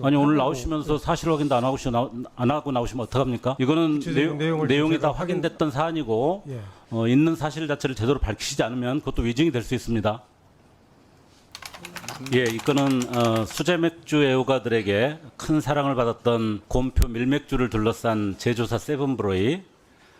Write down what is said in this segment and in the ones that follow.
아니 오늘 나오시면서 사실 확인도 안 하고 나오시면 어떡합니까? 이거는 내용이 다 확인됐던 사안이고 예. 있는 사실 자체를 제대로 밝히시지 않으면 그것도 위증이 될 수 있습니다. 예, 이거는 수제 맥주 애호가들에게 큰 사랑을 받았던 곰표 밀맥주를 둘러싼 제조사 세븐브로이,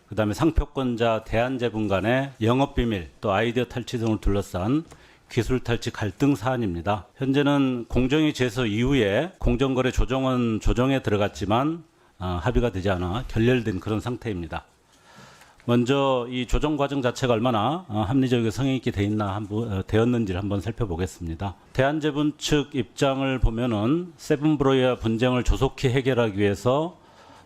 그다음에 상표권자 대한제분 간의 영업비밀 또 아이디어 탈취 등을 둘러싼 기술 탈취 갈등 사안입니다. 현재는 공정위 제소 이후에 공정거래 조정원 조정에 들어갔지만 합의가 되지 않아 결렬된 그런 상태입니다. 먼저 이 조정 과정 자체가 얼마나 합리적이고 성의 있게 되었는지를 한번 살펴보겠습니다. 대한제분 측 입장을 보면은 세븐브로이와 분쟁을 조속히 해결하기 위해서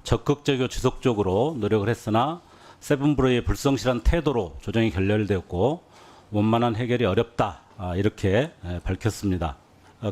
적극적이고 지속적으로 노력을 했으나 세븐브로이의 불성실한 태도로 조정이 결렬되었고 원만한 해결이 어렵다, 이렇게 밝혔습니다.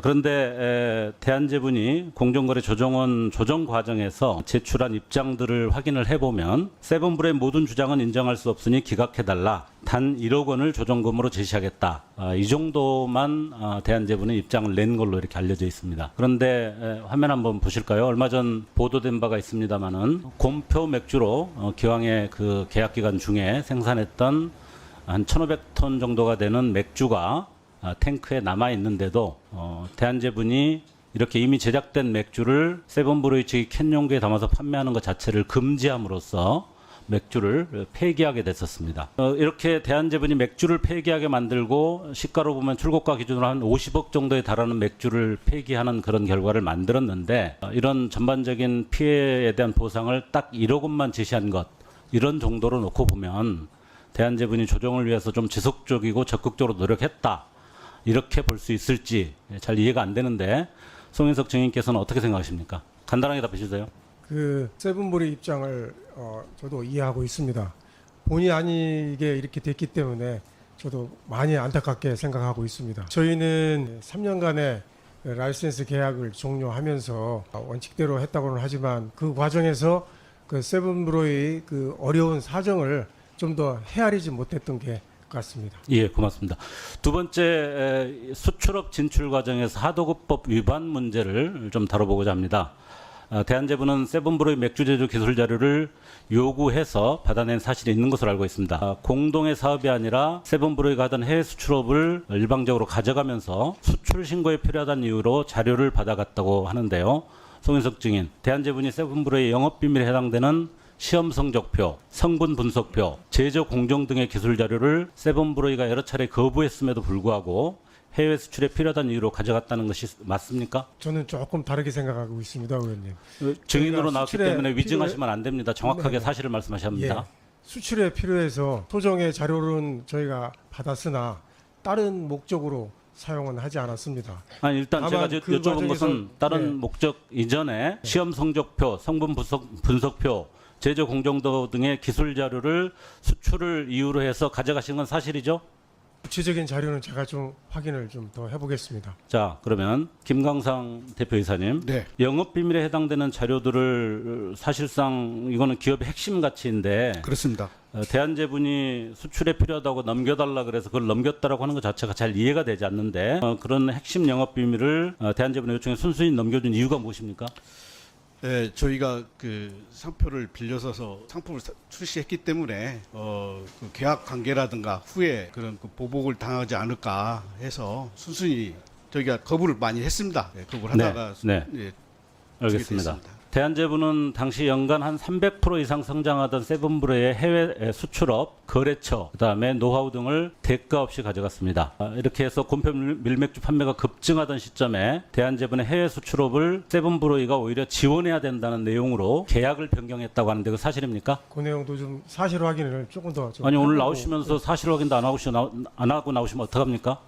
그런데 대한제분이 공정거래 조정원 조정 과정에서 제출한 입장들을 확인을 해보면 세븐브로의 모든 주장은 인정할 수 없으니 기각해달라, 단 1억 원을 조정금으로 제시하겠다, 이 정도만 대한제분의 입장을 낸 걸로 이렇게 알려져 있습니다. 그런데 화면 한번 보실까요? 얼마 전 보도된 바가 있습니다마는 곰표 맥주로 기왕의 그 계약 기간 중에 생산했던 한 1,500톤 정도가 되는 맥주가 탱크에 남아 있는데도 대한제분이 이렇게 이미 제작된 맥주를 세븐브로이 측이 캔 용기에 담아서 판매하는 것 자체를 금지함으로써 맥주를 폐기하게 됐었습니다. 이렇게 대한제분이 맥주를 폐기하게 만들고 시가로 보면 출고가 기준으로 한 50억 정도에 달하는 맥주를 폐기하는 그런 결과를 만들었는데, 이런 전반적인 피해에 대한 보상을 딱 1억 원만 제시한 것, 이런 정도로 놓고 보면 대한제분이 조정을 위해서 좀 지속적이고 적극적으로 노력했다, 이렇게 볼 수 있을지 잘 이해가 안 되는데 송인석 증인께서는 어떻게 생각하십니까? 간단하게 답해 주세요. 그 세븐브로이 입장을 저도 이해하고 있습니다. 본의 아니게 이렇게 됐기 때문에 저도 많이 안타깝게 생각하고 있습니다. 저희는 3년간의 라이센스 계약을 종료하면서 원칙대로 했다고는 하지만 그 과정에서 그 세븐브로이 그 어려운 사정을 좀 더 헤아리지 못했던 게 같습니다. 예, 고맙습니다. 두 번째, 수출업 진출 과정에서 하도급법 위반 문제를 좀 다뤄보고자 합니다. 대한제분은 세븐브로이 맥주 제조 기술 자료를 요구해서 받아낸 사실이 있는 것으로 알고 있습니다. 공동의 사업이 아니라 세븐브로이가 하던 해외 수출업을 일방적으로 가져가면서 수출 신고에 필요하다는 이유로 자료를 받아갔다고 하는데요. 송인석 증인, 대한제분이 세븐브로이 영업비밀에 해당되는 시험 성적표, 성분 분석표, 제조 공정 등의 기술 자료를 세븐브로이가 여러 차례 거부했음에도 불구하고 해외 수출에 필요하다는 이유로 가져갔다는 것이 맞습니까? 저는 조금 다르게 생각하고 있습니다, 의원님. 증인으로 나왔기 때문에 위증하시면 안 됩니다. 정확하게 사실을 말씀하셔야 합니다. 예. 수출에 필요해서 소정의 자료는 저희가 받았으나 다른 목적으로 사용은 하지 않았습니다. 아니, 일단 제가 그 여쭤본 것은 다른 예. 목적 이전에 시험 성적표, 성분 분석표, 제조 공정도 등의 기술 자료를 수출을 이유로 해서 가져가신 건 사실이죠? 구체적인 자료는 제가 좀 확인을 좀 더 해보겠습니다. 자, 그러면 김광상 대표이사님, 네. 영업비밀에 해당되는 자료들을 사실상 이거는 기업의 핵심 가치인데 그렇습니다. 대한제분이 수출에 필요하다고 넘겨달라 그래서 그걸 넘겼다라고 하는 것 자체가 잘 이해가 되지 않는데 그런 핵심 영업비밀을 대한제분의 요청에 순순히 넘겨준 이유가 무엇입니까? 네, 저희가 그 상표를 빌려서서 상품을 출시했기 때문에 그 계약 관계라든가 후에 그런 그 보복을 당하지 않을까 해서 순순히 저희가 거부를 많이 했습니다. 네, 거부를 하다가 네. 예, 알겠습니다. 주게 됐습니다. 대한제분은 당시 연간 한 300% 이상 성장하던 세븐브로의 해외 수출업, 거래처, 그다음에 노하우 등을 대가 없이 가져갔습니다. 이렇게 해서 곰표 밀맥주 판매가 급증하던 시점에 대한제분의 해외 수출업을 세븐브로이가 오히려 지원해야 된다는 내용으로 계약을 변경했다고 하는데 그 사실입니까? 그 내용도 좀 사실 확인을 조금 더 좀 아니 오늘 해보고, 나오시면서 사실 확인도 안 하고 나오시면 어떡합니까?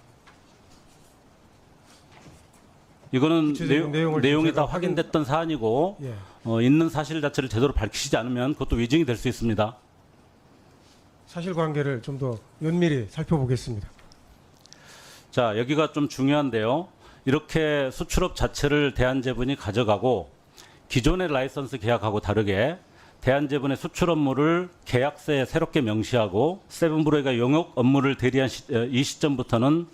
이거는 구체적인 내용을 내용이 제가 다 확인됐던 사안이고 예. 있는 사실 자체를 제대로 밝히시지 않으면 그것도 위증이 될 수 있습니다. 사실관계를 좀 더 면밀히 살펴보겠습니다. 자, 여기가 좀 중요한데요. 이렇게 수출업 자체를 대한제분이 가져가고 기존의 라이선스 계약하고 다르게 대한제분의 수출 업무를 계약서에 새롭게 명시하고 세븐브로이가 영업 업무를 대리한 이 시점부터는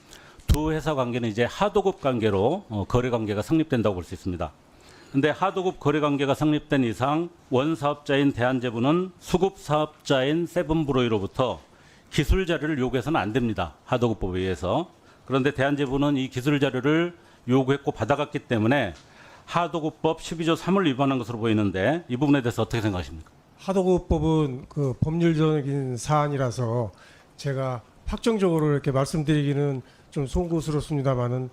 두 회사 관계는 이제 하도급 관계로 거래 관계가 성립된다고 볼 수 있습니다. 근데 하도급 거래 관계가 성립된 이상 원 사업자인 대한제부는 수급 사업자인 세븐브로이로부터 기술 자료를 요구해서는 안 됩니다. 하도급법에 의해서. 그런데 대한제부는 이 기술 자료를 요구했고 받아갔기 때문에 하도급법 12조 3을 위반한 것으로 보이는데 이 부분에 대해서 어떻게 생각하십니까? 하도급법은 그 법률적인 사안이라서 제가 확정적으로 이렇게 말씀드리기는 좀 송구스럽습니다만은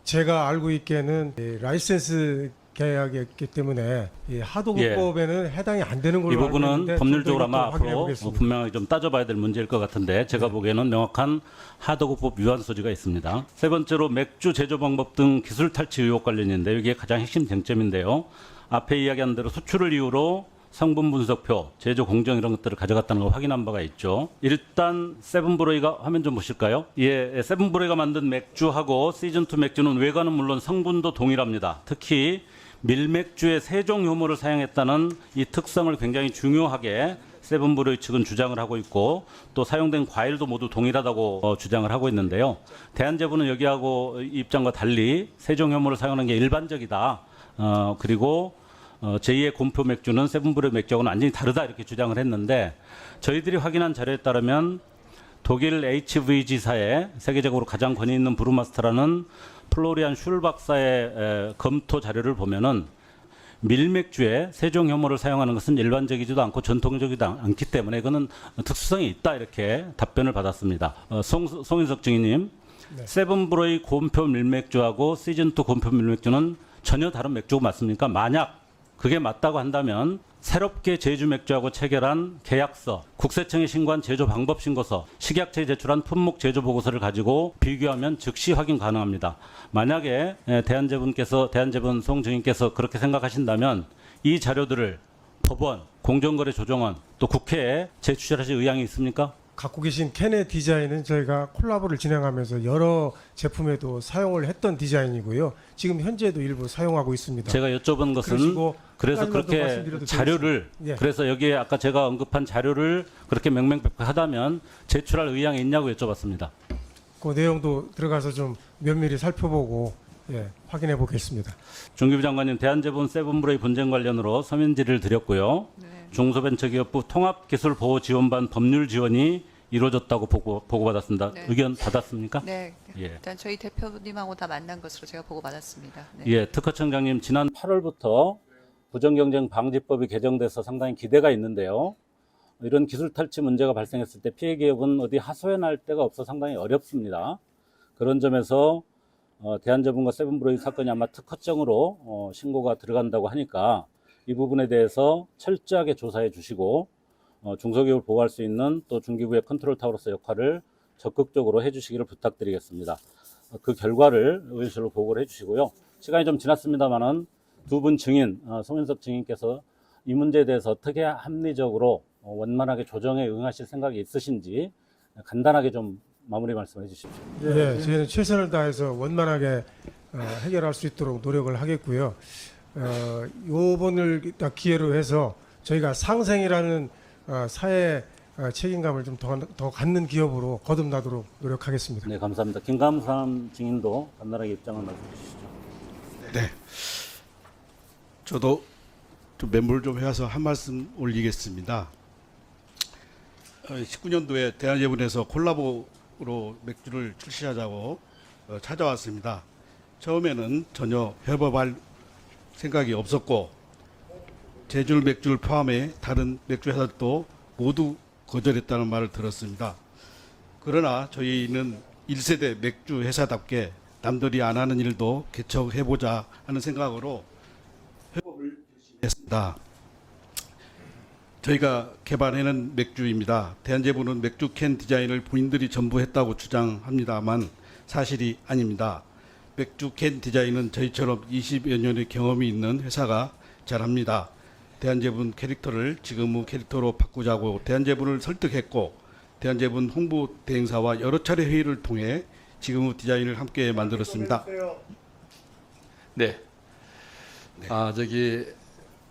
제가 알고 있기에는 이 라이센스 계약이었기 때문에 이 하도급법에는 해당이 안 되는 걸로 이 알고 부분은 있는데 법률적으로 좀더 아마 확인해 앞으로 보겠습니다. 분명히 좀 따져봐야 될 문제일 것 같은데 제가 보기에는 명확한 하도급법 위반 소지가 있습니다. 세 번째로 맥주 제조 방법 등 기술 탈취 의혹 관련인데 이게 가장 핵심 쟁점인데요. 앞에 이야기한 대로 수출을 이유로 성분 분석표, 제조 공정 이런 것들을 가져갔다는 걸 확인한 바가 있죠. 일단 세븐브로이가 화면 좀 보실까요? 예, 세븐브로이가 만든 맥주하고 시즌2 맥주는 외관은 물론 성분도 동일합니다. 특히 밀맥주의 세종 효모를 사용했다는 이 특성을 굉장히 중요하게 세븐브로이 측은 주장을 하고 있고 또 사용된 과일도 모두 동일하다고 주장을 하고 있는데요. 대한제부는 여기하고 이 입장과 달리 세종 효모를 사용하는 게 일반적이다. 그리고 제2의 곰표 맥주는 세븐브로이 맥주하고는 완전히 다르다 이렇게 주장을 했는데 저희들이 확인한 자료에 따르면 독일 HVG사의 세계적으로 가장 권위 있는 브루마스터라는 플로리안 슐 박사의 검토 자료를 보면은 밀맥주에 세종 효모를 사용하는 것은 일반적이지도 않고 전통적이지도 않기 때문에 이거는 특수성이 있다 이렇게 답변을 받았습니다. 송인석 증인님, 네. 세븐브로이 곰표 밀맥주하고 시즌2 곰표 밀맥주는 전혀 다른 맥주가 맞습니까? 만약 그게 맞다고 한다면 새롭게 제주 맥주하고 체결한 계약서, 국세청에 신고한 제조 방법 신고서, 식약처에 제출한 품목 제조 보고서를 가지고 비교하면 즉시 확인 가능합니다. 만약에 대한제분 송 증인께서 그렇게 생각하신다면 이 자료들을 법원, 공정거래조정원 또 국회에 제출하실 의향이 있습니까? 갖고 계신 캔의 디자인은 저희가 콜라보를 진행하면서 여러 제품에도 사용을 했던 디자인이고요. 지금 현재도 일부 사용하고 있습니다. 제가 여쭤본 것은 그러시고 그래서 한 가지만 더 그렇게 말씀드려도 자료를 되겠습니다. 예. 그래서 여기에 아까 제가 언급한 자료를 그렇게 명명백백하다면 제출할 의향이 있냐고 여쭤봤습니다. 그 내용도 들어가서 좀 면밀히 살펴보고 확인해 보겠습니다. 중기부 장관님, 대한제본 세븐브로이 분쟁 관련으로 서면 질의를 드렸고요. 네. 중소벤처기업부 통합기술보호지원반 법률 지원이 이루어졌다고 보고받았습니다. 네. 의견 받았습니까? 네, 예. 일단 저희 대표님하고 다 만난 것으로 제가 보고 받았습니다. 네. 예, 특허청장님 지난 8월부터 부정경쟁 방지법이 개정돼서 상당히 기대가 있는데요. 이런 기술 탈취 문제가 발생했을 때 피해 기업은 어디 하소연할 데가 없어 상당히 어렵습니다. 그런 점에서 대한제분과 세븐브로이 사건이 아마 특허청으로 신고가 들어간다고 하니까 이 부분에 대해서 철저하게 조사해 주시고 중소기업을 보호할 수 있는 또 중기부의 컨트롤 타워로서 역할을 적극적으로 해주시기를 부탁드리겠습니다. 그 결과를 의원실로 보고를 해주시고요. 시간이 좀 지났습니다만은 두 분 증인, 송인석 증인께서 이 문제에 대해서 어떻게 합리적으로 원만하게 조정에 응하실 생각이 있으신지 간단하게 좀 마무리 말씀해 주십시오. 예, 저희는 최선을 다해서 원만하게 해결할 수 있도록 노력을 하겠고요. 이번을 기회로 해서 저희가 상생이라는 사회 책임감을 좀 더 갖는 기업으로 거듭나도록 노력하겠습니다. 네, 감사합니다. 김감삼 증인도 간단하게 입장을 말씀해 주시죠. 네. 저도 좀 멘붕을 좀 해서 한 말씀 올리겠습니다. 19년도에 대한제분에서 콜라보로 맥주를 출시하자고 찾아왔습니다. 처음에는 전혀 협업할 생각이 없었고 제주 맥주를 포함해 다른 맥주 회사들도 모두 거절했다는 말을 들었습니다. 그러나 저희는 1세대 맥주 회사답게 남들이 안 하는 일도 개척해보자 하는 생각으로 협업을 열심히 했습니다. 저희가 개발해낸 맥주입니다. 대한제부는 맥주 캔 디자인을 본인들이 전부 했다고 주장합니다만 사실이 아닙니다. 맥주 캔 디자인은 저희처럼 20여 년의 경험이 있는 회사가 잘합니다. 대한제분 캐릭터를 지금의 캐릭터로 바꾸자고 대한제분을 설득했고 대한제분 홍보 대행사와 여러 차례 회의를 통해 지금의 디자인을 함께 만들었습니다. 네. 저기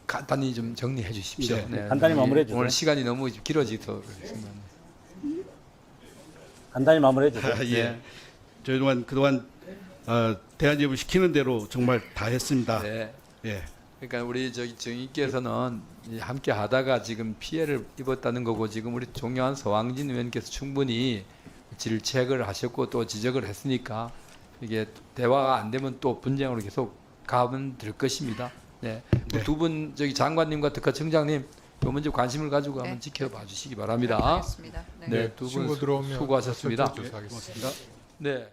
간단히 좀 정리해 주십시오. 네. 간단히 마무리해 주세요. 오늘 시간이 너무 길어지도록 하겠습니다. 간단히 마무리해 주세요. 예. 저희 그동안 대한제분 시키는 대로 정말 다 했습니다. 네. 예. 그러니까 우리 저기 정의께서는 함께 하다가 지금 피해를 입었다는 거고, 지금 우리 존경한 서왕진 의원께서 충분히 질책을 하셨고 또 지적을 했으니까 이게 대화가 안 되면 또 분쟁으로 계속 가면 될 것입니다. 네. 네. 두 분 저기 장관님과 특허청장님 요 문제 관심을 가지고 한번 네. 지켜봐 주시기 바랍니다. 알겠습니다. 네. 네, 두 분 친구 들어오면 수고하셨습니다. 조사하겠습니다. 네.